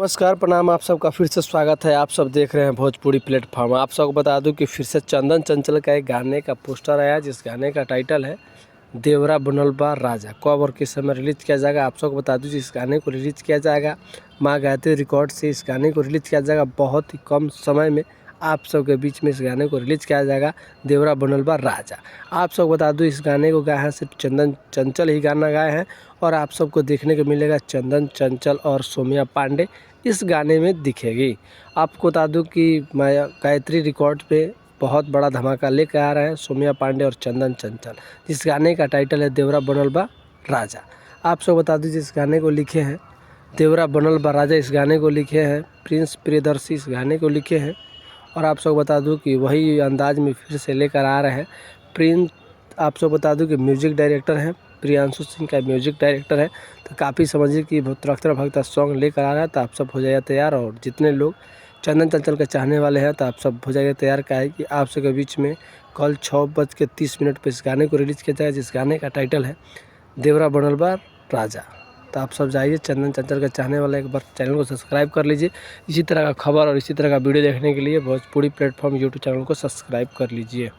नमस्कार, प्रणाम। आप सबका फिर से स्वागत है। आप सब देख रहे हैं भोजपुरी प्लेटफॉर्म। आप सबको बता दूं कि फिर से चंदन चंचल का एक गाने का पोस्टर आया, जिस गाने का टाइटल है देवरा बनल बा राजा। कब और किस समय रिलीज किया जाएगा, आप सबको बता दूं इस गाने को रिलीज किया जाएगा माँ गायत्री रिकॉर्ड से। इस गाने को रिलीज किया जाएगा बहुत ही कम समय में। आप सबके बीच में इस गाने को रिलीज किया जाएगा देवरा बनल बा राजा। आप सबको बता दूं इस गाने को गाया है सिर्फ चंदन चंचल ही गाना गाए हैं, और आप सबको देखने को मिलेगा चंदन चंचल और सोम्या पांडे इस गाने में दिखेगी। आपको बता दूं कि गायत्री रिकॉर्ड पे बहुत बड़ा धमाका लेकर आ रहे हैं सोम्या पांडे और चंदन चंचल। जिस गाने का टाइटल है देवरा बनल बा राजा। आप सब बता दीजिए इस गाने को लिखे हैं देवरा बनल बा राजा, इस गाने को लिखे हैं प्रिंस प्रियदर्शी, इस गाने को लिखे हैं। और आप सब बता दूं कि वही अंदाज में फिर से लेकर आ रहे हैं प्रिंस। आप सब बता दूं कि म्यूजिक डायरेक्टर हैं प्रियांशु सिंह का म्यूजिक डायरेक्टर है। तो काफ़ी समझिए कि तरह भक्ता सॉन्ग लेकर आ रहा है। तो आप सब हो जाइए तैयार, और जितने लोग चंदन चंचल के चाहने वाले हैं तो आप सब हो जाइए तैयार। का है कि आप सबके बीच में कल 6:30 पर इस गाने को रिलीज़ किया जाएगा, जिस गाने का टाइटल है देवरा बनल बा राजा। तो आप सब जाइए, चंदन चंचल के चाहने वाले एक बार चैनल को सब्सक्राइब कर लीजिए। इसी तरह का खबर और इसी तरह का वीडियो देखने के लिए भोजपुरी प्लेटफॉर्म यूट्यूब चैनल को सब्सक्राइब कर लीजिए।